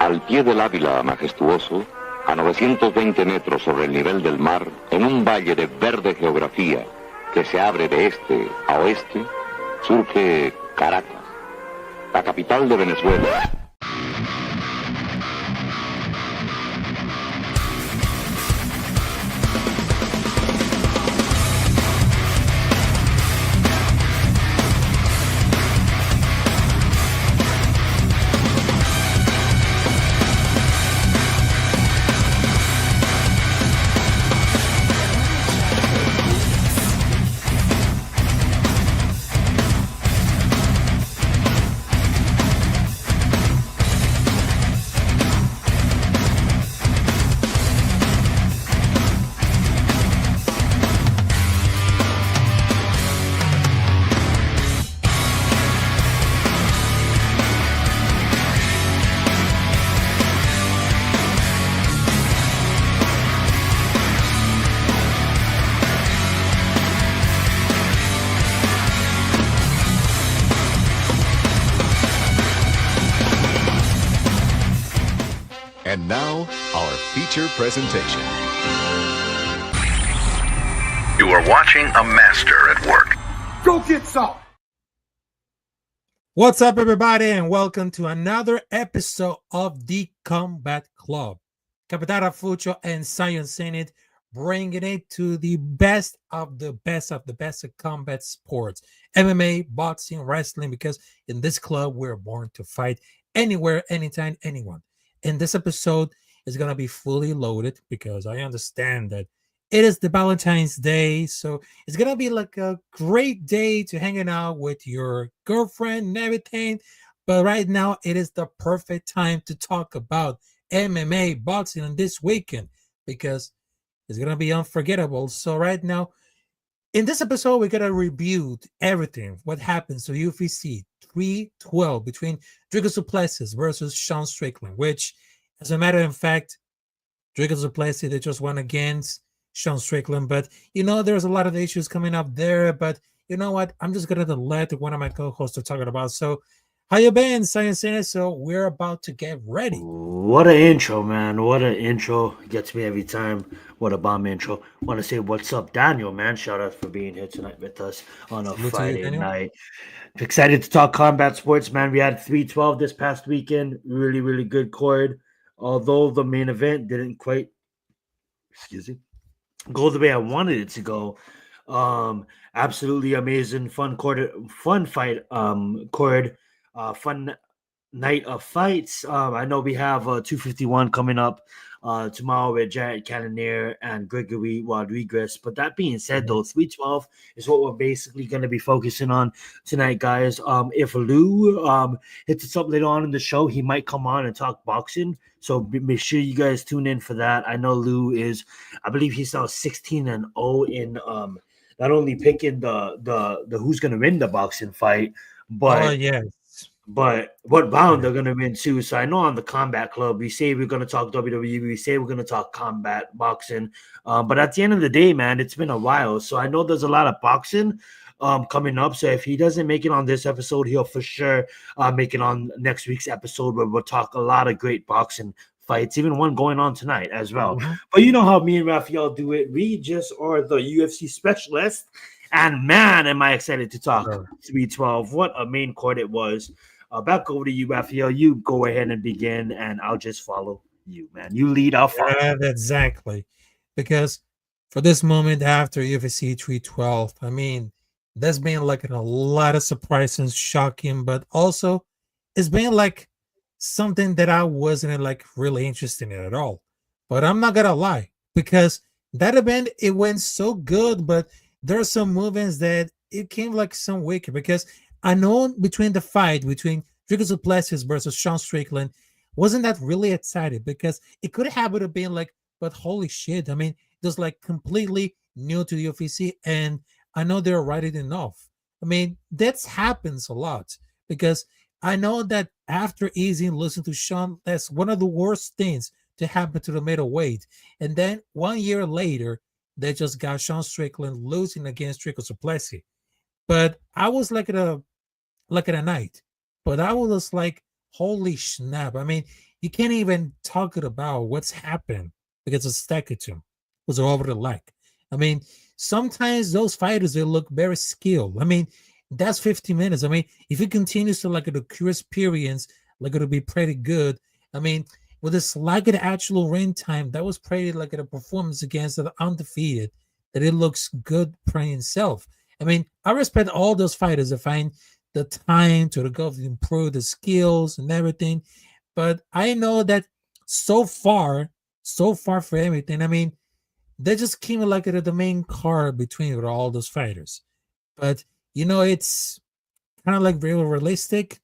Al pie del Ávila majestuoso, a 920 metros sobre el nivel del mar, en un valle de verde geografía que se abre de este a oeste, surge Caracas, la capital de Venezuela. And now, our feature presentation. You are watching a master at work. Go get some! What's up, everybody, and welcome to another episode of the Combat Club. Capitán Rafucho and Zenith bringing it to the best of the best of combat sports. MMA, boxing, wrestling, because in this club, we're born to fight anywhere, anytime, anyone. And this episode is going to be fully loaded because I understand that it is the Valentine's Day. So it's going to be like a great day to hanging out with your girlfriend and everything. But right now, it is the perfect time to talk about MMA, boxing on this weekend because it's going to be unforgettable. So right now, in this episode, we're going to review everything. What happens to UFC 312 between Dricus du Plessis versus Sean Strickland, which, as a matter of fact, Dricus du Plessis, they just won against Sean Strickland. But, you know, there's a lot of issues coming up there. But you know what? I'm just going to let one of my co-hosts talk about. So, how you been, Science? So we're about to get ready. What an intro, man. What an intro. Gets me every time. What a bomb intro. Want to say what's up, Daniel, man. Shout out for being here tonight with us on a Friday night. Excited to talk combat sports, man. We had 312 this past weekend. Really, really good card. Although the main event didn't quite, go the way I wanted it to go. Absolutely amazing, fun fight, fun night of fights. I know we have 251 coming up tomorrow with Jared Cannonier and Gregory Rodriguez. But that being said, though, 312 is what we're basically going to be focusing on tonight, guys. If Lou hits us up later on in the show, he might come on and talk boxing. So make sure you guys tune in for that. I know Lou is, I believe he's now 16-0 in not only picking the who's going to win the boxing fight, but but what round they're going to win too. So I know on the Combat Club, we say we're going to talk WWE, we say we're going to talk combat boxing. But at the end of the day, man, it's been a while. So I know there's a lot of boxing coming up. So if he doesn't make it on this episode, he'll for sure make it on next week's episode where we'll talk a lot of great boxing fights, even one going on tonight as well. But you know how me and Raphael do it. We just are the UFC specialists. And man, am I excited to talk 312. What a main card it was. Back over to you, Raphael. You go ahead and begin, and I'll just follow you, man. You lead, I'll follow. Exactly. Because for this moment after UFC 312, I mean, there's been like a lot of surprises, shocking, but also it's been like something that I wasn't like really interested in at all. But I'm not gonna lie, because that event, it went so good, but there are some movements that it came like some weaker, because I know between the fight between Dricus du Plessis versus Sean Strickland, wasn't that really excited, because it could have been like, but holy shit, I mean, just like completely new to the UFC, and I know they're writing enough. I mean, that happens a lot, because I know that after Easy losing to Sean, that's one of the worst things to happen to the middleweight. And then 1 year later, they just got Sean Strickland losing against Dricus du Plessis. But I was like at a night, but I was like, holy snap. I mean, you can't even talk about what's happened because of Stackatum was over the leg. I mean, sometimes those fighters they look very skilled. I mean, that's 50 minutes. I mean, if it continues to like a curious experience, like it'll be pretty good. I mean, with this like the actual ring time, that was pretty like a performance against the undefeated. That it looks good for himself. I mean, I respect all those fighters that find the time to go to improve the skills and everything. But I know that so far for everything. I mean, they just came like at the main card between all those fighters. But it's kind of like very realistic.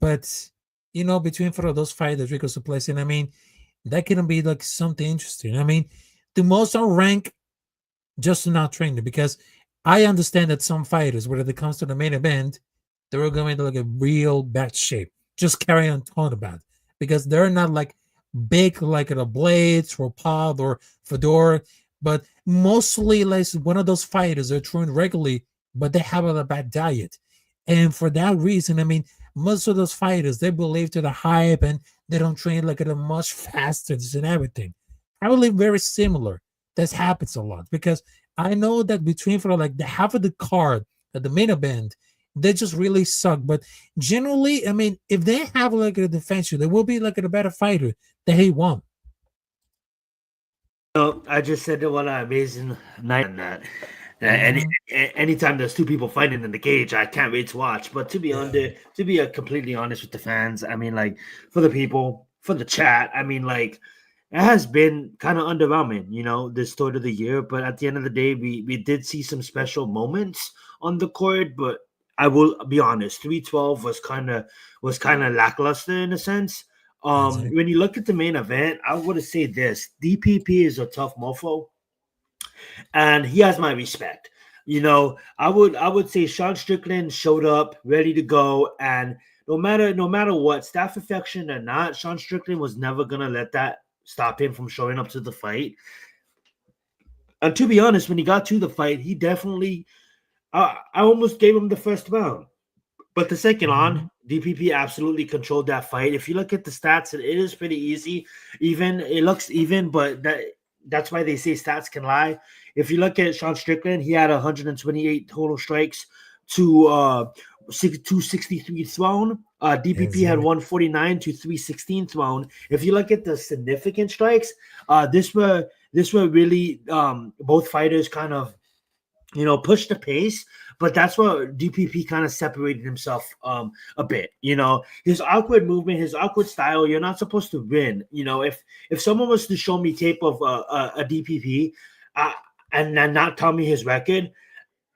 But between for those fighters, Rico's placing, I mean, that can be like something interesting. I mean, the most are rank just to not train them because I understand that some fighters, when it comes to the main event, they were going to like a real bad shape. Just carry on talking about it because they're not like big like the Blades or Pod or Fedor, but mostly like one of those fighters are trained regularly, but they have a bad diet. And for that reason, I mean, most of those fighters, they believe to the hype and they don't train like at a much faster and everything. Probably very similar. That happens a lot because I know that between for like the half of the card at the main event, they just really suck. But generally, I mean, if they have like a defense, they will be like a better fighter that he won. No, I just said that what an amazing night on that. Anytime there's two people fighting in the cage, I can't wait to watch. But to be completely honest with the fans, I mean, like for the people, for the chat, I mean, like it has been kind of underwhelming, this start of the year. But at the end of the day, we did see some special moments on the court. But I will be honest, 312 was kind of lackluster in a sense. When you look at the main event, I would say this: DPP is a tough mofo, and he has my respect. I would say Sean Strickland showed up ready to go, and no matter what, staph infection or not, Sean Strickland was never gonna let that stop him from showing up to the fight. And to be honest, when he got to the fight, he definitely, I almost gave him the first round. But the second on, DPP absolutely controlled that fight. If you look at the stats, it is pretty easy. It looks even, but that's why they say stats can lie. If you look at Sean Strickland, he had 128 total strikes to 263 thrown. DPP had 149 to 316 thrown. If you look at the significant strikes, this were really both fighters kind of pushed the pace, but that's what DPP kind of separated himself a bit. His awkward movement, his awkward style. You're not supposed to win. If someone was to show me tape of a DPP and not tell me his record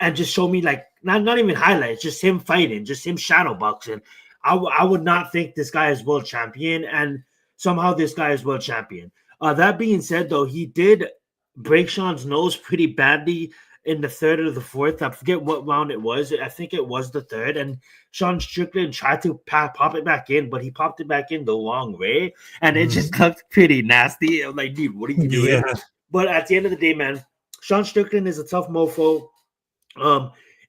and just show me like not even highlights, just him fighting, just him shadow boxing, I would not think this guy is world champion, and somehow this guy is world champion. That being said, though, he did break Sean's nose pretty badly in the third or the fourth. I forget what round it was. I think it was the third. And Sean Strickland tried to pop it back in, but he popped it back in the wrong way. And it just looked pretty nasty. I'm like, dude, what are you doing? Yeah. But at the end of the day, man, Sean Strickland is a tough mofo.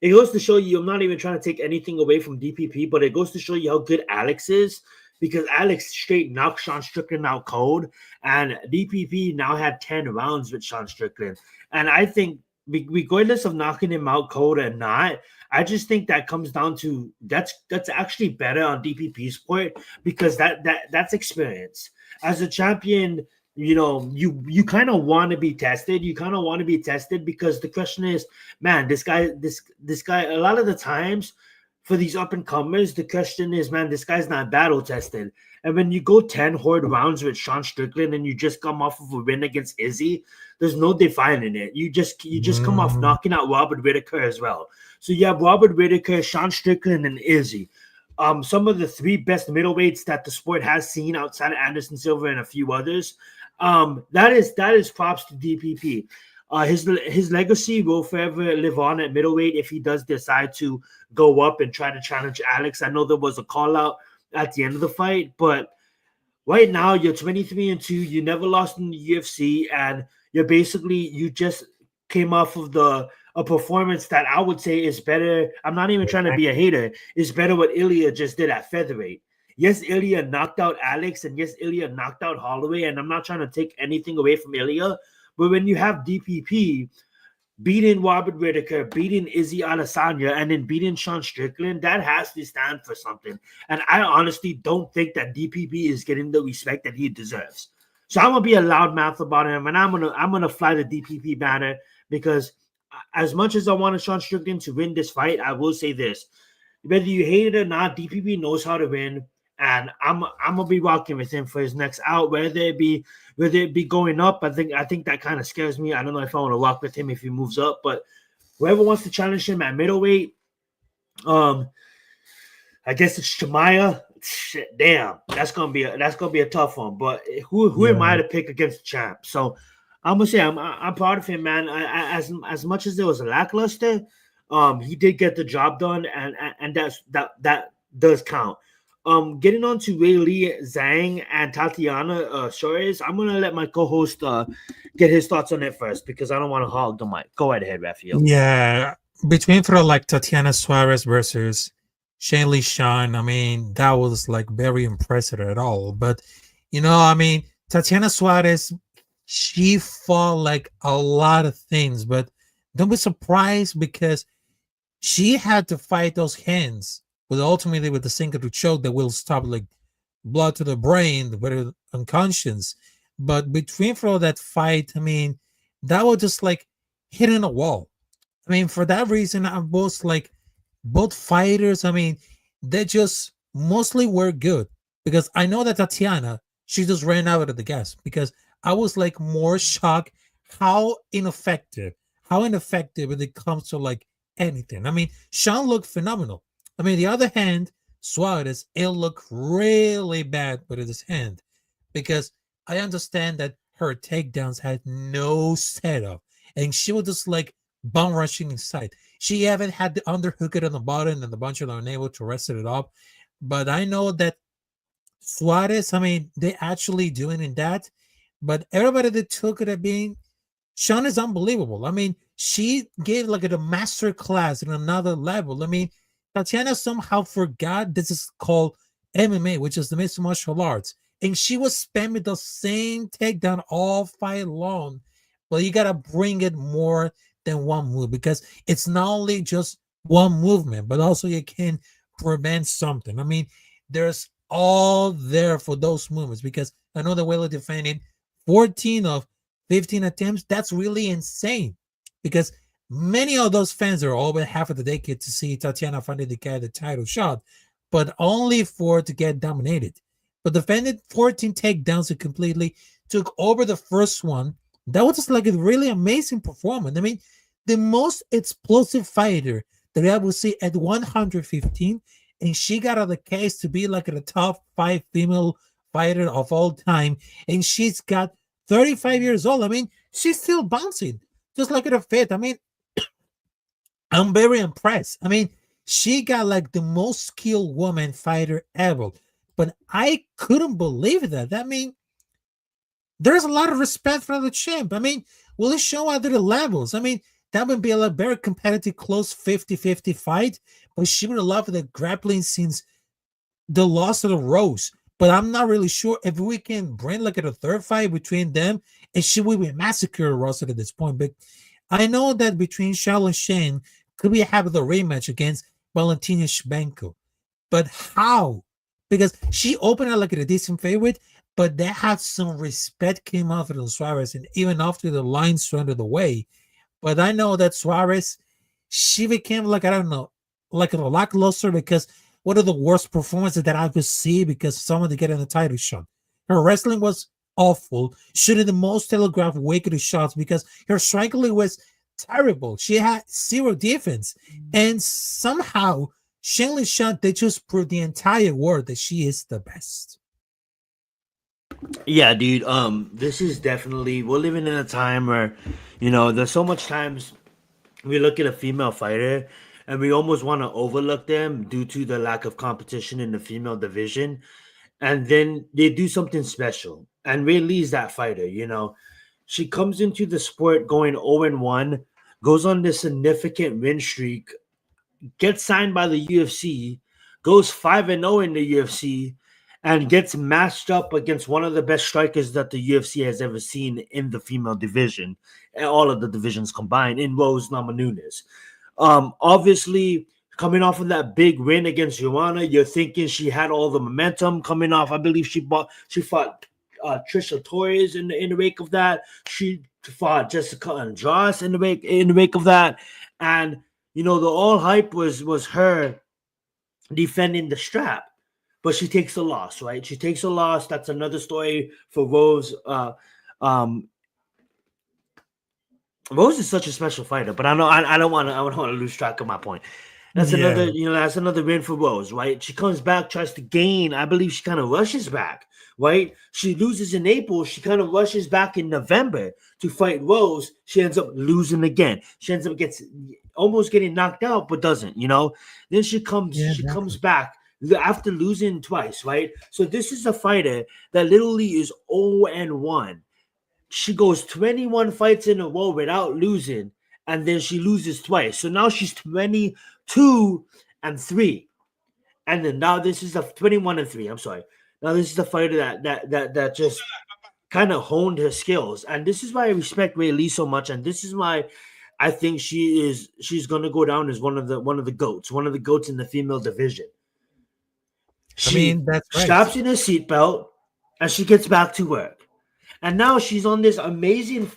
It goes to show you, I'm not even trying to take anything away from DPP, but it goes to show you how good Alex is, because Alex straight knocked Sean Strickland out cold, and DPP now had 10 rounds with Sean Strickland. And I think, regardless of knocking him out cold or not, I just think that comes down to that's actually better on DPP's part, because that's experience. As a champion, you kind of want to be tested. You kind of want to be tested because the question is, man, this guy, a lot of the times for these up and comers, the question is, man, this guy's not battle tested. And when you go 10 hard rounds with Sean Strickland and you just come off of a win against Izzy, there's no defining it. You just come off knocking out Robert Whittaker as well. So you have Robert Whittaker, Sean Strickland, and Izzy. Some of the three best middleweights that the sport has seen outside of Anderson Silva and a few others. That is props to DPP. His legacy will forever live on at middleweight if he does decide to go up and try to challenge Alex. I know there was a call out at the end of the fight, but right now you're 23-2. You never lost in the UFC, and you just came off of a performance that I would say is better. I'm not even trying to be a hater. It's better what Ilya just did at featherweight. Yes, Ilya knocked out Alex, and yes, Ilya knocked out Holloway, and I'm not trying to take anything away from Ilya, but when you have DPP beating Robert Whitaker, beating Izzy Adesanya, and then beating Sean Strickland, that has to stand for something. And I honestly don't think that DPP is getting the respect that he deserves. So I'm gonna be a loudmouth about him, and I'm gonna fly the DPP banner because as much as I wanted Sean Strickland to win this fight, I will say this: whether you hate it or not, DPP knows how to win, and I'm gonna be rocking with him for his next out, whether it be going up. I think that kind of scares me. I don't know if I want to rock with him if he moves up, but whoever wants to challenge him at middleweight, I guess it's Shemaya. Shit, damn, that's gonna be a tough one. But who am I to pick against the champ? So I'm gonna say I'm proud of him, man. As much as there was a lackluster, he did get the job done, and that does count. Getting on to Weili Zhang and Tatiana Suarez, I'm gonna let my co-host get his thoughts on it first because I don't want to hog the mic. Go right ahead, Raphael. Yeah, between for like Tatiana Suarez versus Shaylee Sean, I mean, that was like very impressive at all. But I mean, Tatiana Suarez, she fought like a lot of things, but don't be surprised because she had to fight those hands with ultimately with the single to choke that will stop like blood to the brain, but unconscious. But between for all that fight, I mean, that was just like hitting a wall. I mean, for that reason, I'm both fighters. I mean, they just mostly were good because I know that Tatiana, she just ran out of the gas because I was like more shocked how ineffective when it comes to like anything. I mean, Sean looked phenomenal. I mean, the other hand, Suarez, it looked really bad with his hand because I understand that her takedowns had no setup and she was just like bum rushing inside. She haven't had the underhook on the bottom and the bunch of unable to rest it up. But I know that Suarez, I mean, they actually doing in that. But everybody that took it at being Sean is unbelievable. I mean, she gave like a master class in another level. I mean, Tatiana somehow forgot this is called MMA, which is the mixed martial arts. And she was spamming the same takedown all fight long. But you got to bring it more than one move because it's not only just one movement, but also you can prevent something. I mean, there's all there for those movements because I know the Whaley defended 14 of 15 attempts. That's really insane because many of those fans are over half of the decade to see Tatiana finally get the title shot, but only for to get dominated. But defended 14 takedowns and completely took over the first one. That was just like a really amazing performance. I mean, the most explosive fighter that I will see at 115, and she got out of the case to be like a top 5 female fighter of all time, and she's got 35 years old. I mean, she's still bouncing, just like a fit. I mean, I'm very impressed. I mean, she got like the most skilled woman fighter ever, but I couldn't believe that. I mean, there's a lot of respect for the champ. I mean, will it show other levels? I mean, that would be a very competitive, close 50-50 fight, but she would have loved the grappling since the loss of the Rose. But I'm not really sure if we can bring like a third fight between them, and she will be massacre Ross at this point. But I know that between Charles and Shane, could we have the rematch against Valentina Shevchenko? But how? Because she opened out like a decent favorite, but they had some respect came out of Suarez, and even after the lines surrendered the way. But I know that Suarez, she became like, I don't know, like a lackluster because one of the worst performances that I could see because someone to get in the title shot. Her wrestling was awful. She did the most telegraphed wicked shots because her striking was terrible. She had zero defense. And somehow, Shaylee Shot, they just proved the entire world that she is the best. Yeah, dude. This is definitely, we're living in a time where, there's so much times we look at a female fighter and we almost want to overlook them due to the lack of competition in the female division. And then they do something special. And Weili is that fighter, She comes into the sport going 0-1, goes on this significant win streak, gets signed by the UFC, goes 5-0 in the UFC, and gets matched up against one of the best strikers that the UFC has ever seen in the female division, and all of the divisions combined, in Rose Namajunas. Obviously, coming off of that big win against Joanna, you're thinking she had all the momentum coming off. I believe she fought Trisha Torres in the wake of that. She fought Jessica Andrade in the wake of that, and the all hype was her defending the strap. But she takes a loss, right? She takes a loss. That's another story for Rose. Rose is such a special fighter, but I don't want to lose track of my point. That's another win for Rose, right? She comes back, tries to gain. I believe she kind of rushes back, right? She loses in April. She kind of rushes back in November to fight Rose. She ends up losing again. She ends up almost getting knocked out, but doesn't, Then she comes back after losing twice, right? So this is a fighter that literally is 0-1. She goes 21 fights in a row without losing, and then she loses twice. So now she's 22-3. And then now this is a 21-3. I'm sorry. Now this is the fighter that just kind of honed her skills. And this is why I respect Ray Lee so much. And this is why I think she's gonna go down as one of the goats in the female division. That's right. Straps in her seatbelt and she gets back to work. And now she's on this amazing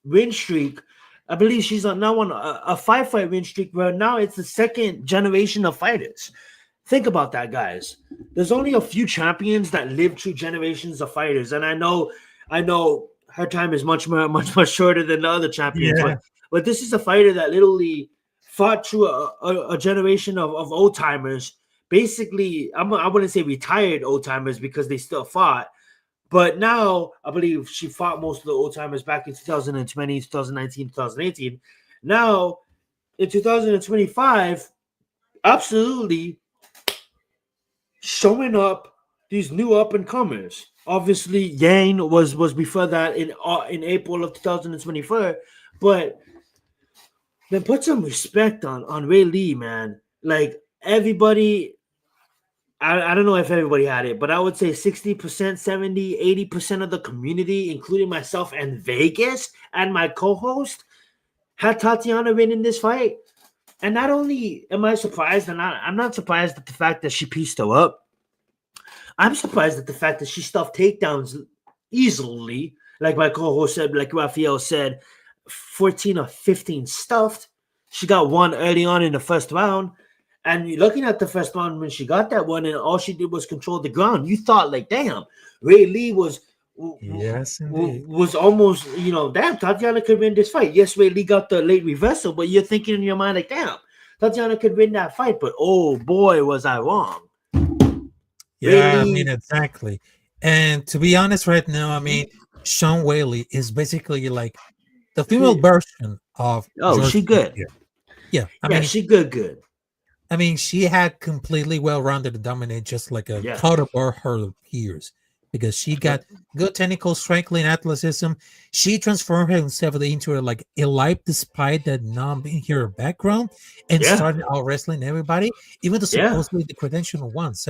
win streak. I believe she's now on a 5-fight win streak where now it's the second generation of fighters. Think about that, guys. There's only a few champions that live through generations of fighters. And I know her time is much shorter than the other champions. Yeah. But this is a fighter that literally fought through a generation of old timers. Basically, I wouldn't say retired old timers because they still fought. But now, I believe she fought most of the old timers back in 2020, 2019, 2018. Now, in 2025, absolutely showing up these new up-and-comers. Obviously, Yang was before that in April of 2024. But then put some respect on Ray Lee, man. Like, everybody... I don't know if everybody had it, but I would say 60%, 70, 80% of the community, including myself and Vegas and my co-host, had Tatiana win in this fight. And not only am I surprised, and I'm not surprised at the fact that she pieced her up. I'm surprised at the fact that she stuffed takedowns easily. Like my co-host said, like Raphael said, 14 or 15 stuffed. She got one early on in the first round. And looking at the first round when she got that one and all she did was control the ground, you thought like, damn, Ray Lee was almost, damn, Tatiana could win this fight. Yes, Ray Lee got the late reversal, but you're thinking in your mind like, damn, Tatiana could win that fight. But oh boy, was I wrong. Yeah, exactly. And to be honest, right now, Sean Whaley is basically like the female version of. Oh, she good. Yeah, she good. She had completely well-rounded and dominate just like a counterpart her peers because she got good technical strength and athleticism. She transformed herself into like a life despite that not being her background and started out wrestling everybody, even though supposedly the credentialed ones.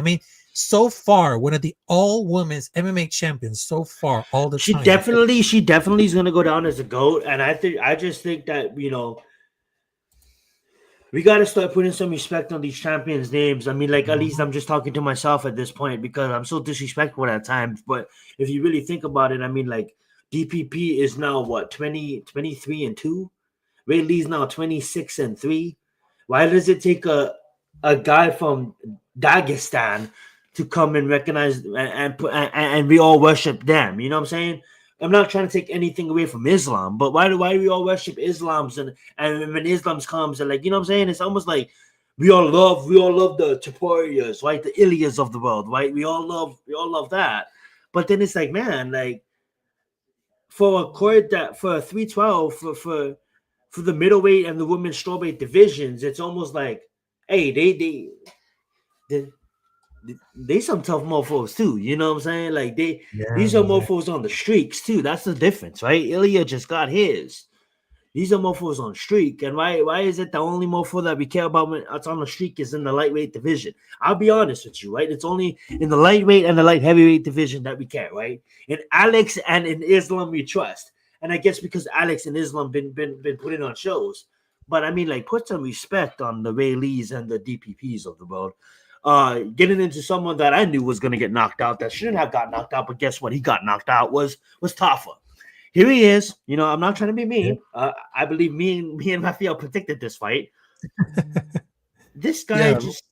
So far, one of the all-women's MMA champions so far all the time. She definitely is going to go down as a GOAT, and I just think that, we got to start putting some respect on these champions' names. at least I'm just talking to myself at this point because I'm so disrespectful at times. But if you really think about it, DPP is now, 23-2? Ray Lee's now 26-3. Why does it take a guy from Dagestan to come and recognize and we all worship them? You know what I'm saying? I'm not trying to take anything away from Islam, but why do we all worship Islams and when Islam comes and you know what I'm saying? It's almost like we all love the Taporias, right? The Ilias of the world, right? We all love that. But then it's like, man, for a 312 for the middleweight and the women's strawweight divisions, it's almost like, hey, they some tough mofos too, you know what I'm saying? These are mofos on the streaks too. That's the difference, right? Ilya just got his. These are mofos on streak. And why is it the only mofo that we care about when it's on the streak is in the lightweight division? I'll be honest with you, right? It's only in the lightweight and the light heavyweight division that we care, right? In Alex and in Islam we trust. And I guess because Alex and Islam been putting on shows. But I mean, like, put some respect on the Ray Lees and the DPPs of the world. Getting into someone that I knew was going to get knocked out, that shouldn't have got knocked out, but guess what? He got knocked out, was Tafa. Here he is. You know, I'm not trying to be mean. I believe me and Rafael predicted this fight. This guy just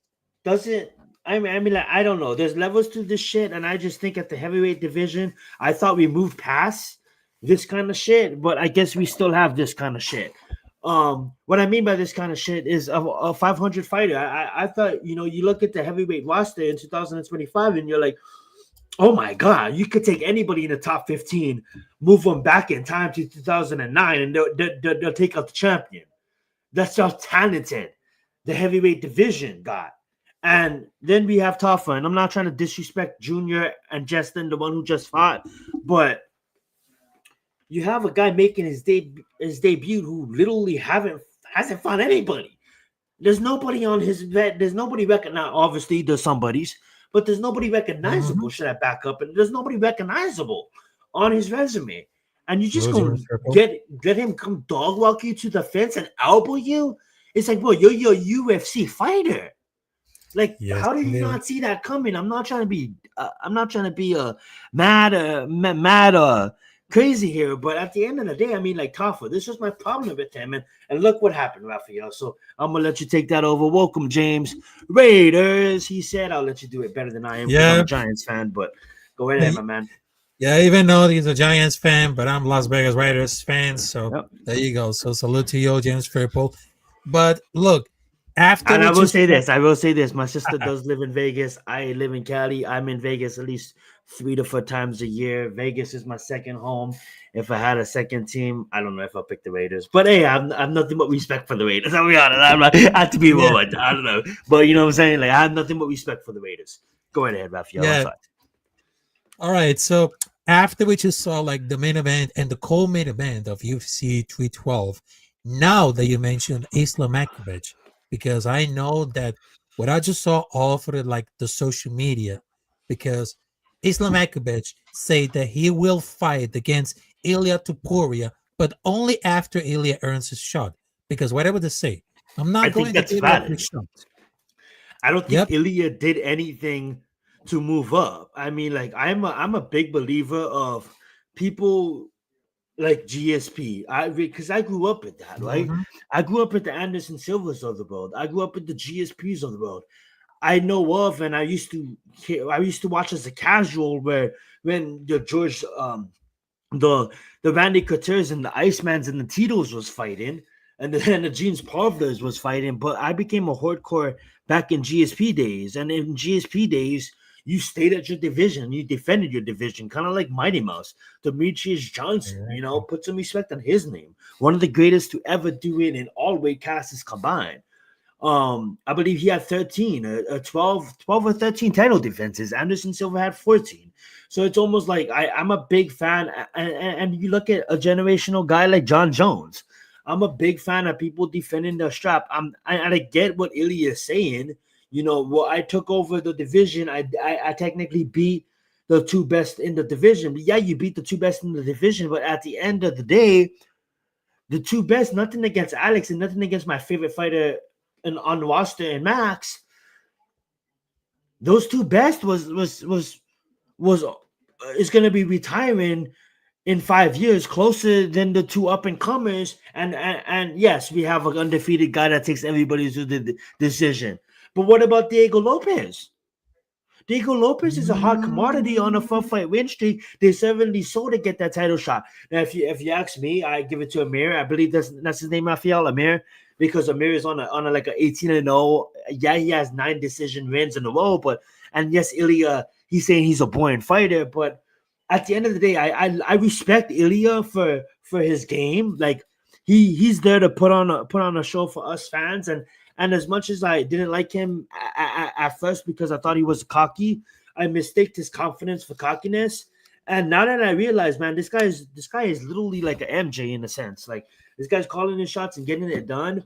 doesn't. I mean, like, I don't know. There's levels to this shit, and I just think at the heavyweight division, I thought we moved past this kind of shit, but I guess we still have this kind of shit. What I mean by this kind of shit is a 500 fighter. I thought, you know, you look at the heavyweight roster in 2025 and you're like, oh my God, you could take anybody in the top 15, move them back in time to 2009, and they'll take out the champion. That's how talented the heavyweight division got. And then we have Tafa, and I'm not trying to disrespect Junior and Justin, the one who just fought, but you have a guy making his debut who literally hasn't fought anybody. There's nobody on his vet. There's nobody recognized. Obviously, there's somebody's, but there's nobody recognizable. Should I back up? And there's nobody recognizable on his resume. And you just gonna get him come dog walk you to the fence and elbow you? It's like, bro, you're a UFC fighter. Like, how did you not see that coming? I'm not trying to be mad crazy here, but at the end of the day, I mean, like, Tafa, this was my problem with him, and look what happened, Rafael. So I'm gonna let you take that over. Welcome, James. Raiders, he said. I'll let you do it better than I am. Yeah, I'm a Giants fan, but go ahead, my man. Yeah, even though he's a Giants fan, but I'm Las Vegas Raiders fan. So there you go. So salute to you, James Fairpool. But look, after and I will say this. My sister does live in Vegas. I live in Cali. I'm in Vegas at least 3 to 4 times a year. Vegas is my second home. If I had a second team, I don't know if I'll pick the Raiders. But hey, I'm nothing but respect for the Raiders. I'll be honest. I have to be more. I don't know. But you know what I'm saying? Like, I have nothing but respect for the Raiders. Go ahead, Rafael. Yeah. All right. So after we just saw like the main event and the co-main event of UFC 312, now that you mentioned Islam Makhachev, because I know that what I just saw off of like the social media, because Islam Makhachev said that he will fight against Ilia Topuria, but only after Ilia earns his shot. Because whatever they say, I'm not going to give up his shot. I don't think Ilia did anything to move up. I mean, like, I'm a big believer of people like GSP. Because I grew up with that, right? I grew up with the Anderson Silvas of the world. I grew up with the GSPs of the world. I know of, and I used to watch as a casual when the George the Randy Coutures and the Icemans and the Tito's was fighting, and the Jeans Pavlers was fighting. But I became a hardcore back in GSP days, and in GSP days, you stayed at your division, you defended your division, kind of like Mighty Mouse, Demetrius Johnson. You know, put some respect on his name. One of the greatest to ever do it in all weight classes combined. I believe he had 13, 12 or 13 title defenses. Anderson Silva had 14. So it's almost like I'm a big fan. And you look at a generational guy like John Jones. I'm a big fan of people defending their strap. I get what Ilya is saying. You know, well, I took over the division. I technically beat the 2 best in the division. But yeah, you beat the 2 best in the division. But at the end of the day, the 2 best, nothing against Alex and nothing against my favorite fighter on roster and Max, those 2 best is going to be retiring in 5 years, closer than the 2 up and comers. And yes, we have an undefeated guy that takes everybody to the decision. But what about Diego Lopez? Diego Lopez is a hot commodity on a 4-fight win streak. They certainly sold to get that title shot. Now, if you ask me, I give it to Amir. I believe that's his name, Rafael, Amir. Because Amir is on a like a 18-0. Yeah, he has 9 decision wins in a row, and yes, Ilya, he's saying he's a boring fighter, but at the end of the day, I respect Ilya for his game. Like, he's there to put on a show for us fans, and as much as I didn't like him at first because I thought he was cocky, I mistaked his confidence for cockiness. And now that I realize, man, this guy is literally like an MJ in a sense. Like this guy's calling his shots and getting it done.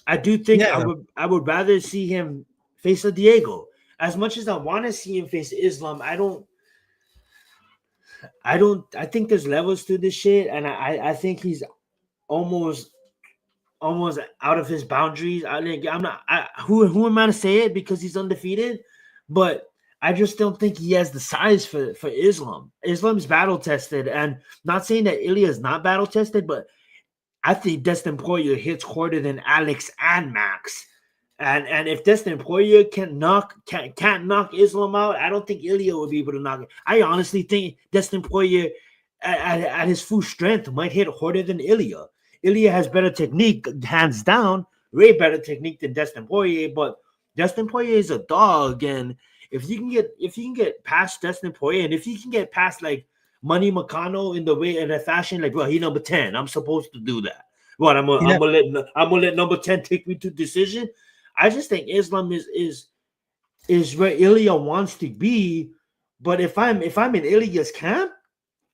I do think Yeah, I would rather see him face a Diego. As much as I want to see him face Islam, I think there's levels to this shit, and I think he's almost out of his boundaries. Who am I to say it because he's undefeated, but I just don't think he has the size for Islam. Islam's battle tested, and not saying that Ilya is not battle tested, but I think Destin Poirier hits harder than Alex and Max. And if Destin Poirier can't knock Islam out, I don't think Ilya would be able to knock it. I honestly think Destin Poirier at his full strength might hit harder than Ilya. Ilya has better technique, hands down, way better technique than Destin Poirier, but Destin Poirier is a dog, and if you can get past Destin Poirier, and if you can get past like Manny Pacquiao in a fashion like, well, he number 10, I'm supposed to do that. What I'm gonna let number 10 take me to decision. I just think Islam is where Ilya wants to be, but if I'm in Ilya's camp,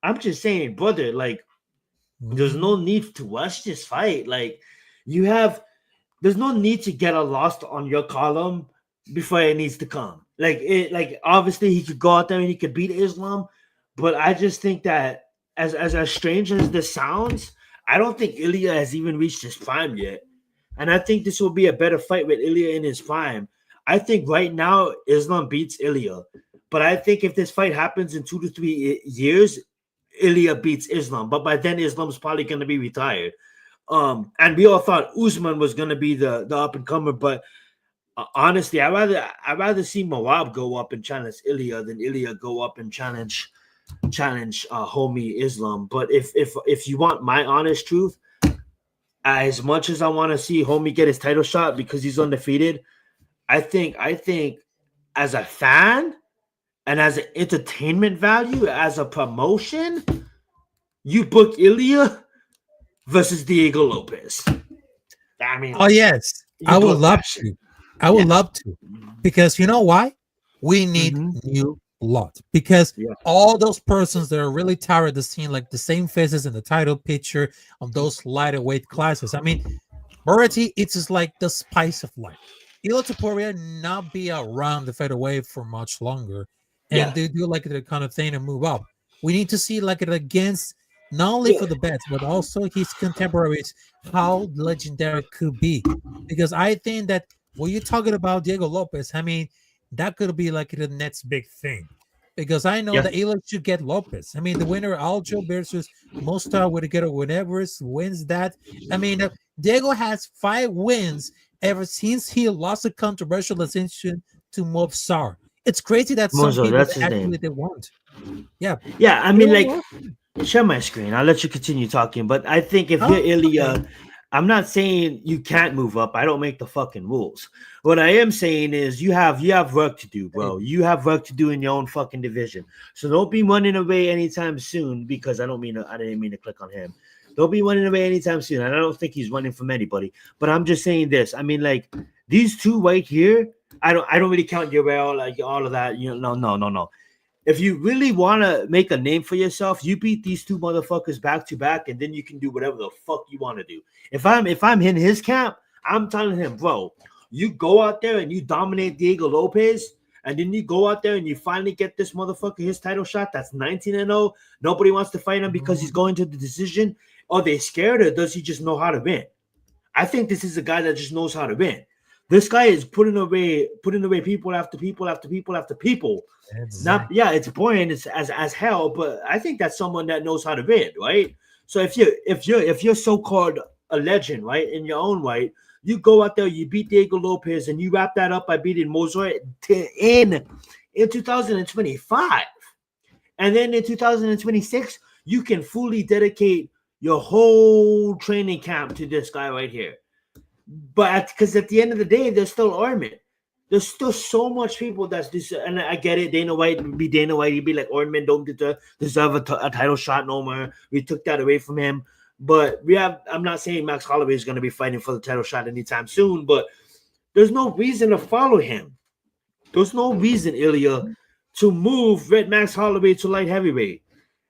I'm just saying, brother, like there's no need to rush this fight. Like there's no need to get a loss on your column before it needs to come. Like obviously he could go out there and he could beat Islam, but I just think that as strange as this sounds, I don't think Ilya has even reached his prime yet. And I think this will be a better fight with Ilya in his prime. I think right now Islam beats Ilya, but I think if this fight happens in 2 to 3 years, Ilya beats Islam. But by then Islam's probably going to be retired. And we all thought Usman was going to be the up and comer, but honestly, I'd rather see Mawab go up and challenge Ilya than Ilya go up and challenge homie Islam. But if you want my honest truth, as much as I want to see homie get his title shot because he's undefeated, I think as a fan and as an entertainment value, as a promotion, you book Ilya versus Diego Lopez. I mean, oh yes, I would love to. I would love to, because you know why? We need new blood, because all those persons that are really tired of seeing like the same faces in the title picture of those lighter weight classes. I mean, Moretti, it's just like the spice of life. Ilya Topuria not be around the featherweight for much longer, and they do like the kind of thing and move up. We need to see like it against not only for the bets, but also his contemporaries, how legendary it could be. Because I think that when you're talking about Diego Lopez, I mean, that could be like the next big thing. Because I know that Ilya should get Lopez. I mean, the winner Aljo versus Mostar would get a whenever wins that. I mean, Diego has 5 wins ever since he lost a controversial decision to Movsar. It's crazy that some people actually they want. Yeah. Yeah, I mean, like, share my screen. I'll let you continue talking. But I think if you're Ilya, I'm not saying you can't move up. I don't make the fucking rules. What I am saying is you have work to do, bro. You have work to do in your own fucking division. So don't be running away anytime soon, because I didn't mean to click on him. Don't be running away anytime soon. And I don't think he's running from anybody. But I'm just saying this. I mean, like, these two right here, I don't really count Yarrell, like all of that. You know, no. If you really want to make a name for yourself, you beat these two motherfuckers back to back, and then you can do whatever the fuck you want to do. If I'm in his camp, I'm telling him, bro, you go out there and you dominate Diego Lopez, and then you go out there and you finally get this motherfucker his title shot. That's 19-0. Nobody wants to fight him because he's going to the decision. Are they scared, or does he just know how to win? I think this is a guy that just knows how to win. This guy is putting away people after people after people after people. Exactly. It's boring as hell, but I think that's someone that knows how to win, right? So if you're so-called a legend, right, in your own right, you go out there, you beat Diego Lopez, and you wrap that up by beating Mozart in 2025, and then in 2026, you can fully dedicate your whole training camp to this guy right here. But because at the end of the day, there's still Orman. There's still so much people that's this, and I get it. Dana White would be Dana White. He'd be like, Orman don't deserve a title shot no more. We took that away from him. But I'm not saying Max Holloway is going to be fighting for the title shot anytime soon, but there's no reason to follow him. There's no reason, Ilya, to move Red Max Holloway to light heavyweight.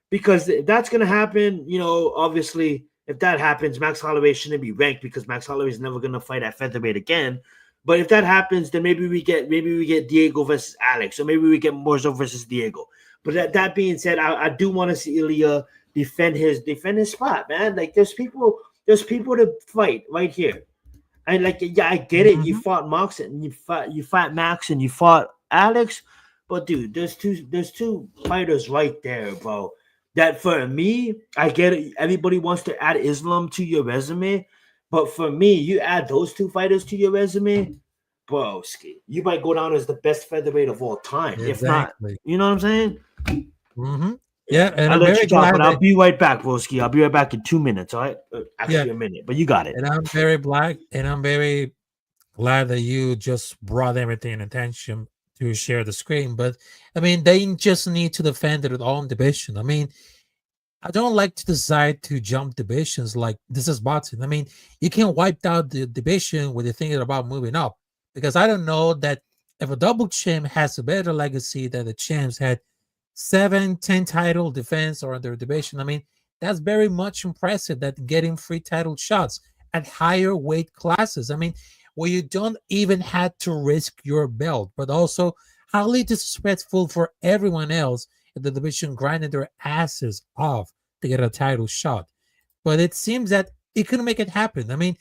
Because if that's going to happen, obviously, if that happens, Max Holloway shouldn't be ranked because Max Holloway is never going to fight at featherweight again. But if that happens, then maybe we get Diego versus Alex, or maybe we get Morzo versus Diego. But that being said, I do want to see Ilya defend his spot, man. Like there's people to fight right here. I get it. You fought Max and you fought Max and you fought Alex, but dude, there's two fighters right there, bro. That for me, I get it. Everybody wants to add Islam to your resume, but for me, you add those two fighters to your resume, bro, you might go down as the best featherweight of all time. Exactly. If not, you know what I'm saying? Mm-hmm. Yeah, and I'll let you talk, but I'll be right back, broski. I'll be right back in 2 minutes, all right? Actually, a minute, but you got it. And I'm very glad that you just brought everything in attention to share the screen. But I mean, they just need to defend their own division. I mean, I don't like to decide to jump divisions like this is boxing. I mean, you can wipe out the division when you're thinking about moving up, because I don't know that if a double champ has a better legacy than the champs had 7-10 title defense or their division. I mean, that's very much impressive, that getting free title shots at higher weight classes. I mean, where you don't even have to risk your belt, but also highly disrespectful for everyone else in the division grinding their asses off to get a title shot. But it seems that it couldn't make it happen. I mean,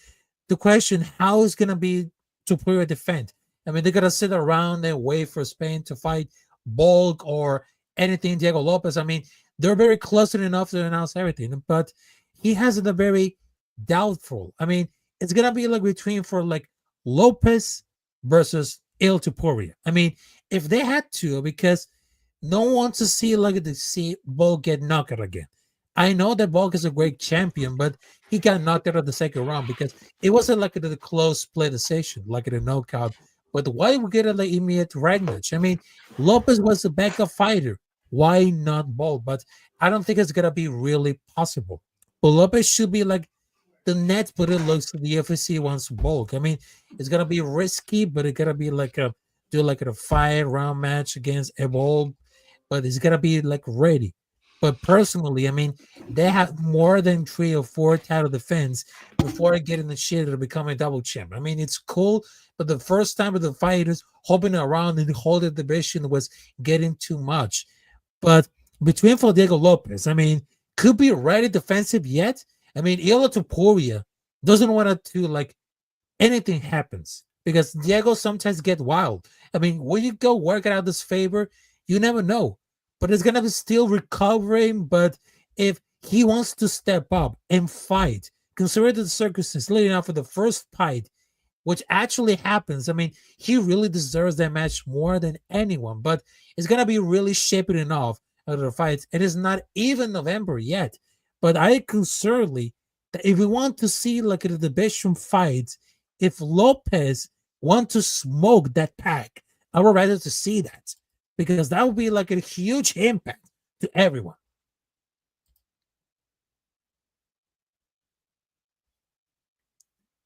the question, how is going to be Superior defend? I mean, they're going to sit around and wait for Spain to fight Bulk or anything Diego Lopez. I mean, they're very close enough to announce everything, but he has it a very doubtful. I mean, it's going to be like between for like Lopez versus Il Tupuria. I mean, if they had to, because no one wants to see Bulk get knocked out again. I know that Bulk is a great champion, but he got knocked out of the second round because it wasn't like a close split decision, like in a knockout. But why we get an immediate rematch? I mean, Lopez was a backup fighter. Why not Bulk? But I don't think it's gonna be really possible. But Lopez should be like the net, but it looks like the UFC wants Bulk. I mean, it's gonna be risky, but it's gonna be like a 5-round match against Evolve, but it's gonna be like ready. But personally, I mean, they have more than 3 or 4 title defense before getting the shit to become a double champ. I mean, it's cool, but the first time with the fighters hopping around and holding the division was getting too much. But between for Diego Lopez, I mean, could be ready defensive yet. I mean, Ila Topuria doesn't want to like anything happens because Diego sometimes get wild. I mean, when you go work out this favor, you never know. But it's gonna be still recovering. But if he wants to step up and fight, consider the circumstances leading up for the first fight, which actually happens. I mean, he really deserves that match more than anyone. But it's gonna be really shaping it off of the fights. It is not even November yet. But I concernedly that if we want to see like the division fights, if Lopez want to smoke that pack, I would rather to see that. Because that would be like a huge impact to everyone.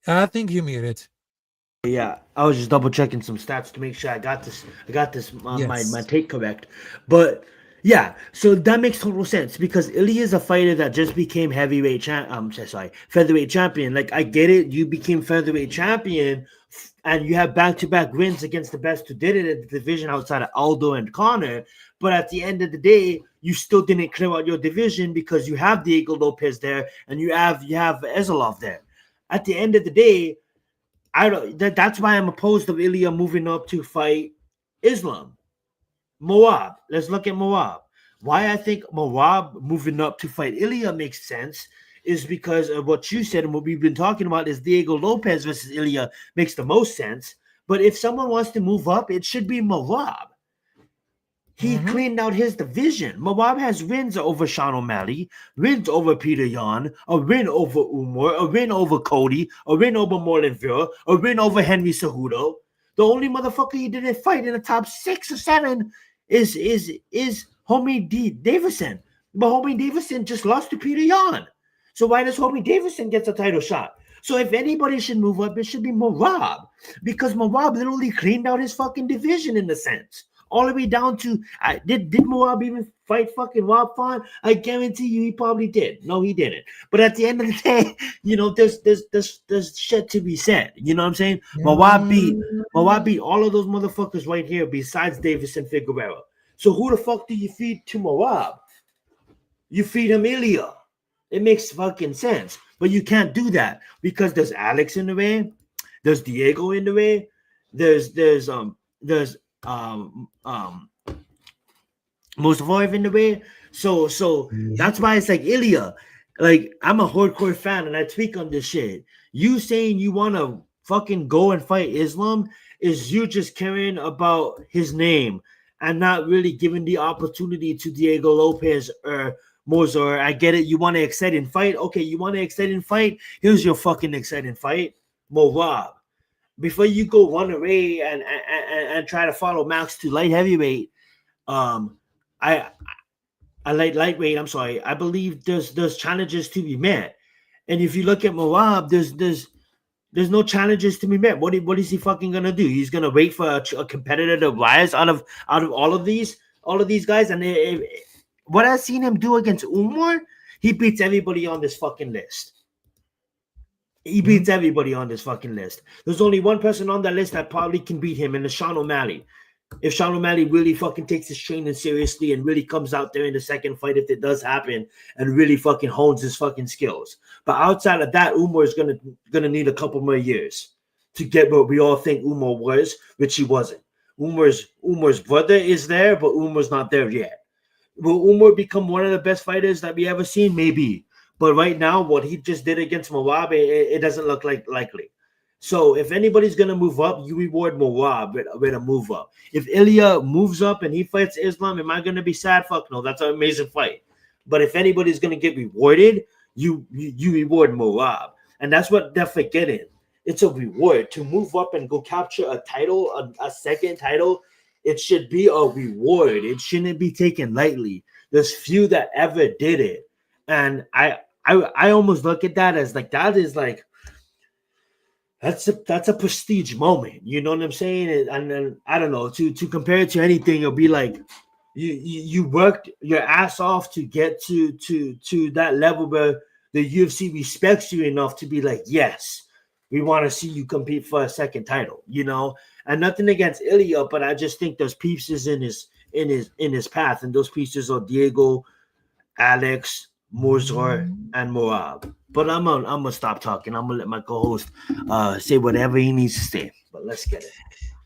I think you muted. Yeah, I was just double checking some stats to make sure I got this. My take correct. But yeah, so that makes total sense because Ilya is a fighter that just became featherweight champion. Like I get it, you became featherweight champion. And you have back-to-back wins against the best who did it at the division outside of Aldo and Connor. But at the end of the day, you still didn't clear out your division because you have Diego Lopez there and you have Ezolov there. At the end of the day, that's why I'm opposed of Ilya moving up to fight Islam. Moab. Let's look at Moab. Why I think Moab moving up to fight Ilya makes sense is because of what you said and what we've been talking about is Diego Lopez versus Ilya makes the most sense. But if someone wants to move up, it should be Moab. He cleaned out his division. Moab has wins over Sean O'Malley, wins over Peter Yan, a win over Umar, a win over Cody, a win over Marlon Vera, a win over Henry Cejudo. The only motherfucker he didn't fight in the top 6 or 7 is Homie Davison. But Homie Davison just lost to Peter Yan. So why does Homie Davison get a title shot? So if anybody should move up, it should be Moab. Because Moab literally cleaned out his fucking division in a sense. all the way down to did Moab even fight fucking Rob Font? I guarantee you he probably did. No, he didn't. But at the end of the day, there's shit to be said. You know what I'm saying? Moab beat all of those motherfuckers right here besides Davis and Figueroa. So who the fuck do you feed to Moab? You feed him Ilya. It makes fucking sense. But you can't do that because there's Alex in the way, there's Diego in the way, there's Mustafaev in the way. So that's why it's like Ilya. Like, I'm a hardcore fan and I tweak on this shit. You saying you want to fucking go and fight Islam is you just caring about his name and not really giving the opportunity to Diego Lopez or Mozart. I get it. You want an exciting fight? Okay, you want an exciting fight? Here's your fucking exciting fight. Moab. Before you go run away and try to follow Max to light heavyweight, I like lightweight. I'm sorry. I believe there's challenges to be met. And if you look at Moab, there's no challenges to be met. What is he fucking gonna do? He's gonna wait for a competitor to rise out of all of these guys. And what I've seen him do against Umar, he beats everybody on this fucking list. He beats everybody on this fucking list. There's only one person on that list that probably can beat him, and it's Sean O'Malley. If Sean O'Malley really fucking takes his training seriously and really comes out there in the second fight, if it does happen, and really fucking hones his fucking skills. But outside of that, Umar is gonna need a couple more years to get what we all think Umar was, which he wasn't. Umar's brother is there, but Umar's not there yet. Will Umar become one of the best fighters that we ever seen? Maybe. But right now, what he just did against Moab, it doesn't look likely. So if anybody's going to move up, you reward Moab with a move up. If Ilya moves up and he fights Islam, am I going to be sad? Fuck no, that's an amazing fight. But if anybody's going to get rewarded, you reward Moab. And that's what they're forgetting. It's a reward. To move up and go capture a title, a second title, it should be a reward. It shouldn't be taken lightly. There's few that ever did it. And I almost look at that as like, that is like, that's a prestige moment. You know what I'm saying? And then I don't know, to compare it to anything, it'll be like you worked your ass off to get to that level where the UFC respects you enough to be like, yes, we want to see you compete for a second title, you know. And nothing against Ilya, but I just think there's pieces in his path, and those pieces are Diego, Alex, Mozart, and Moab. But I'm gonna stop talking. I'm gonna let my co-host say whatever he needs to say. But let's get it.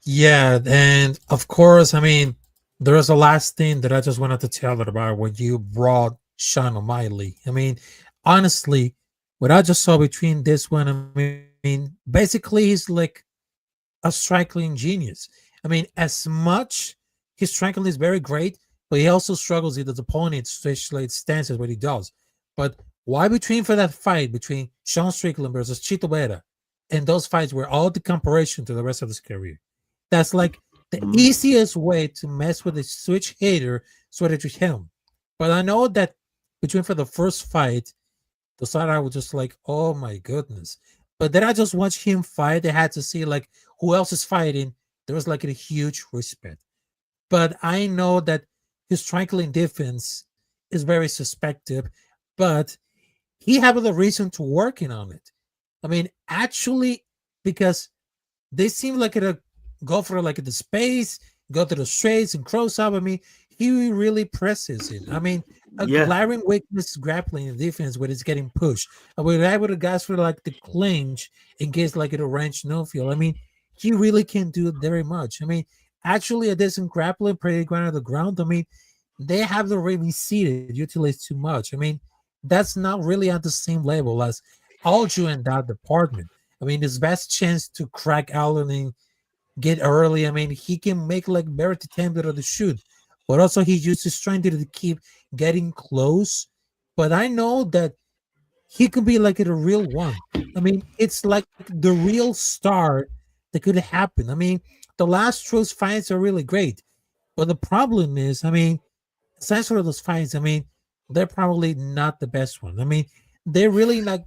Yeah, and of course, I mean, there's a last thing that I just wanted to tell it about when you brought Sean O'Malley. I mean, honestly, what I just saw between this one, I mean, basically he's like a striking genius. I mean, as much his striking is very great, but he also struggles with his opponent, especially stances what he does. But why between for that fight between Sean Strickland versus Chito Vera, and those fights were all the comparison to the rest of his career? That's like the easiest way to mess with a switch hitter, sort of to him. But I know that between for the first fight, the side I was just like, oh my goodness. But then I just watched him fight. I had to see like who else is fighting. There was like a huge respect. But I know that his striking defense is very suspected, but he have the reason to working on it. I mean, actually, because they seem like it go for like the space, go to the straights and cross up. I mean, he really presses it. I mean, a glaring weakness grappling in defense when it's getting pushed. And we're able to guys for like the clinch in case like it a range no field. I mean, he really can do very much. I mean, actually a decent grappling, pretty ground on the ground. I mean, they have the really seated, utilize too much. I mean, that's not really at the same level as Aljo in that department. I mean, his best chance to crack Allen and get early. I mean, he can make like very attempted to the shoot, but also he uses strength to keep getting close. But I know that he could be like a real one. I mean, it's like the real star that could happen. I mean, the last those fights are really great, but the problem is, I mean, aside from those fights, I mean, they're probably not the best one. I mean, they're really like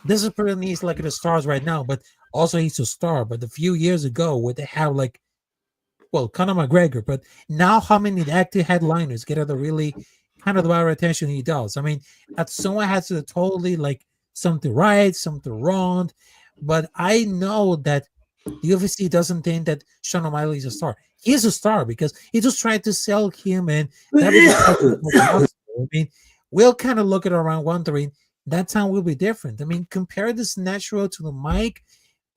this is pretty neat, like the stars right now, but also he's a star. But a few years ago, where they have like well, Conor McGregor, but now how many active headliners get the really kind of the our attention he does? I mean, at someone has to totally like something right, something wrong, but I know that the UFC doesn't think that Sean O'Malley is a star. He is a star because he just tried to sell him, and that was just like I mean, we'll kind of look at around wondering that time will be different. I mean, compare this natural to the mic,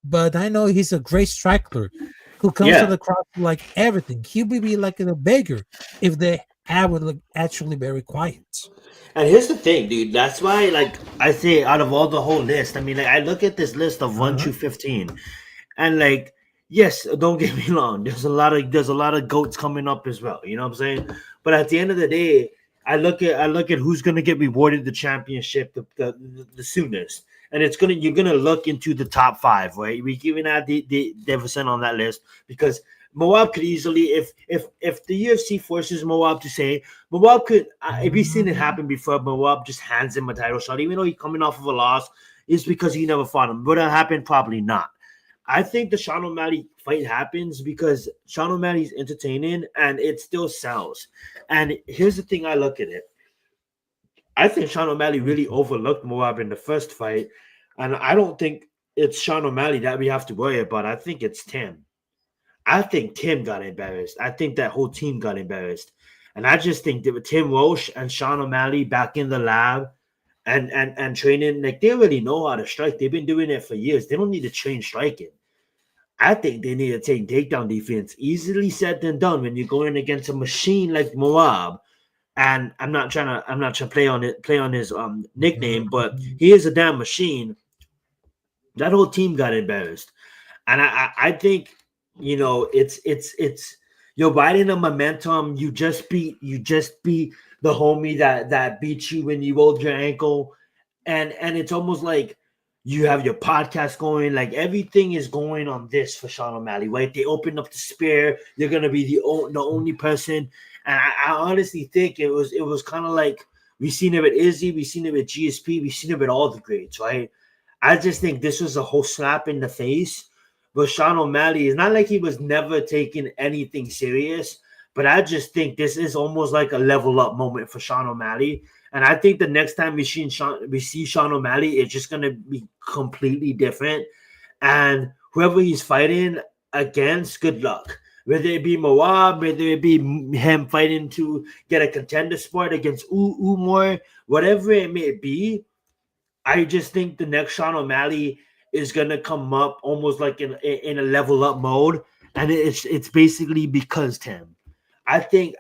but I know he's a great striker who comes to the crowd like everything. He would be like a beggar if the ad would like actually very quiet. And here's the thing, dude. That's why, like, I say out of all the whole list, I mean, like, I look at this list of 1 through 15, and like, yes, don't get me wrong. There's a lot of goats coming up as well. You know what I'm saying? But at the end of the day, I look at who's gonna get rewarded the championship the soonest, and you're gonna look into the top 5, right? We even add the Davison on that list because Moab could easily, if the UFC forces Moab to say, Moab could, if we've seen it happen before, Moab just hands him a title shot, even though he's coming off of a loss, is because he never fought him. Would that happen? Probably not. I think the Sean O'Malley fight happens because Sean O'Malley's entertaining and it still sells. And here's the thing I look at it. I think Sean O'Malley really overlooked Moab in the first fight. And I don't think it's Sean O'Malley that we have to worry about. I think it's Tim. I think Tim got embarrassed. I think that whole team got embarrassed. And I just think that with Tim Roche and Sean O'Malley back in the lab and training, like they already know how to strike. They've been doing it for years. They don't need to train striking. I think they need to take takedown defense. Easily said than done when you're going against a machine like Moab. And I'm not trying to play on his nickname, but he is a damn machine. That whole team got embarrassed. And I think, you know, it's you're riding a momentum. You just beat the homie that beat you when you rolled your ankle, and it's almost like you have your podcast going. Like everything is going on this for Sean O'Malley, right? They opened up the spear. You're gonna be the only person, and I honestly think it was kind of like we've seen it with Izzy, we've seen it with GSP, we've seen it with all the greats, right? I just think this was a whole slap in the face. But Sean O'Malley, it's not like he was never taking anything serious, but I just think this is almost like a level up moment for Sean O'Malley. And I think the next time we see Sean O'Malley, it's just going to be completely different. And whoever he's fighting against, good luck. Whether it be Moab, whether it be him fighting to get a contender spot against Umar, whatever it may be, I just think the next Sean O'Malley is gonna come up almost like in a level up mode, and it's basically because Tim. I think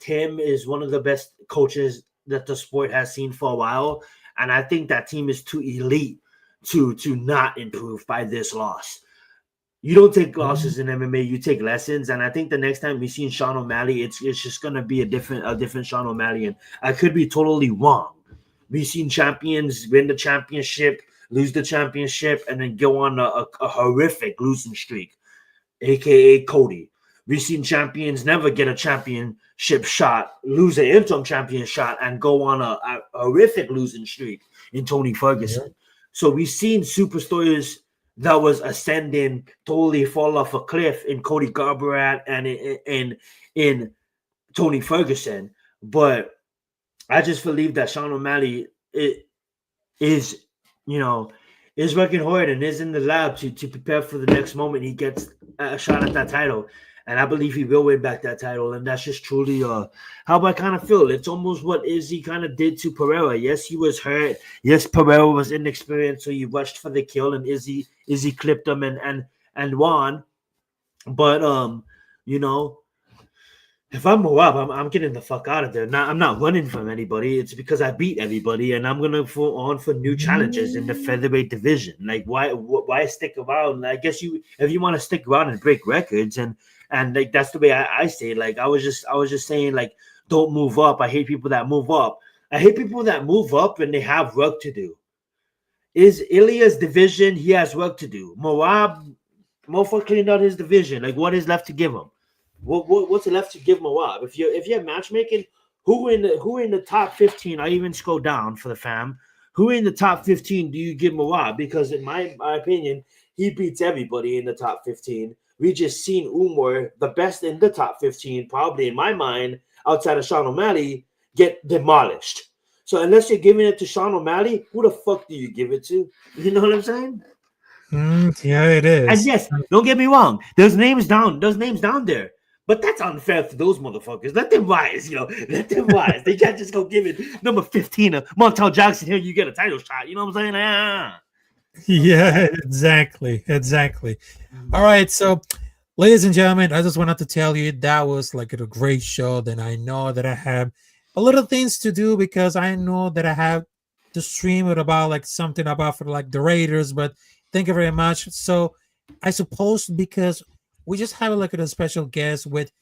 Tim is one of the best coaches that the sport has seen for a while, and I think that team is too elite to not improve by this loss. You don't take losses in MMA, you take lessons, and I think the next time we see Sean O'Malley, it's just gonna be a different Sean O'Malley, and I could be totally wrong. We've seen champions win the championship, lose the championship, and then go on a horrific losing streak, a.k.a. Cody. We've seen champions never get a championship shot, lose an interim champion shot, and go on a horrific losing streak in Tony Ferguson. Yeah. So we've seen superstars that was ascending totally fall off a cliff in Cody Garbrandt and in Tony Ferguson. But I just believe that Sean O'Malley is working hard and is in the lab to prepare for the next moment he gets a shot at that title. And I believe he will win back that title. And that's just truly how I kind of feel. It's almost what Izzy kind of did to Pereira. Yes, he was hurt. Yes, Pereira was inexperienced, so he rushed for the kill, and Izzy clipped him and won. But if I'm Moab, I'm getting the fuck out of there. I'm not running from anybody. It's because I beat everybody, and I'm gonna go on for new challenges in the featherweight division. Like, why stick around? I guess if you want to stick around and break records, and like that's the way I say it. Like I was just saying, like, don't move up. I hate people that move up. I hate people that move up and they have work to do. Is Ilya's division? He has work to do. Moab, motherfucker, cleaned out his division. Like, what is left to give him? What's left to give Moab? If you're matchmaking, who in the top 15? I even scroll down for the fam. Who in the top 15 do you give Moab? Because in my opinion, he beats everybody in the top 15. we just seen Umar, the best in the top 15, probably in my mind, outside of Sean O'Malley, get demolished. So unless you're giving it to Sean O'Malley, who the fuck do you give it to? You know what I'm saying? Yeah, it And is. yes, don't get me wrong. There's names down there. But that's unfair to those motherfuckers. Let them rise, Let them rise. They can't just go give it number 15 Montel Jackson. Here, you get a title shot. You know what I'm saying? Yeah, exactly. All right, so ladies and gentlemen, I just wanted to tell you that was like a great show. Then I know that I have a little things to do because I know that I have to stream it about like something about for like the Raiders. But thank you very much. So I suppose because we just have like a special guest with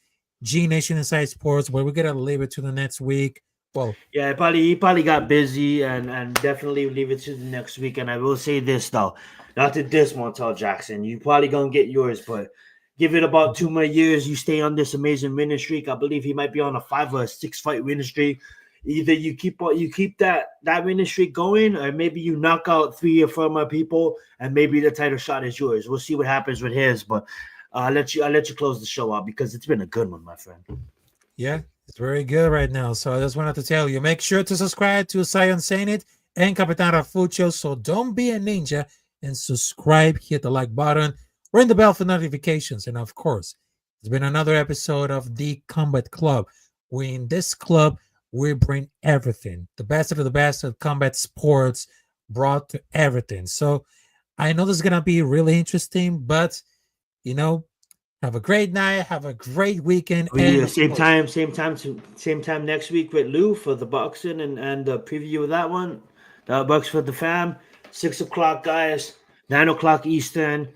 G Nation Inside Sports, where we're gonna leave it to the next week. Well, yeah, he probably got busy and definitely leave it to the next week. And I will say this though, not to diss Montel Jackson, you probably gonna get yours, but give it about 2 more years. You stay on this amazing winning streak. I believe he might be on a 5 or a 6 fight winning streak. Either you keep that winning streak going, or maybe you knock out 3 or 4 more people, and maybe the title shot is yours. We'll see what happens with his, but I'll let you close the show out because it's been a good one, my friend. Yeah, it's very good right now. So I just wanted to tell you, make sure to subscribe to Science Zenith and Capitán Rafucho. So don't be a ninja and subscribe, hit the like button, ring the bell for notifications. And of course, it's been another episode of the Combat Club. In this club, we bring everything, the best of the best of combat sports brought to everything. So I know this is going to be really interesting, but have a great night. Have a great weekend. And same time next week with Lou for the boxing and the preview of that one. The Bucks for the fam. 6 o'clock, guys. 9 o'clock Eastern.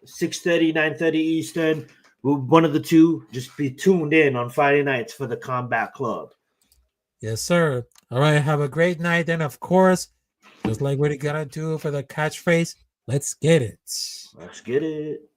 6:30, 9:30 Eastern. One of the two. Just be tuned in on Friday nights for the Combat Club. Yes, sir. All right. Have a great night. And of course, just like what you gotta do for the catchphrase, let's get it. Let's get it.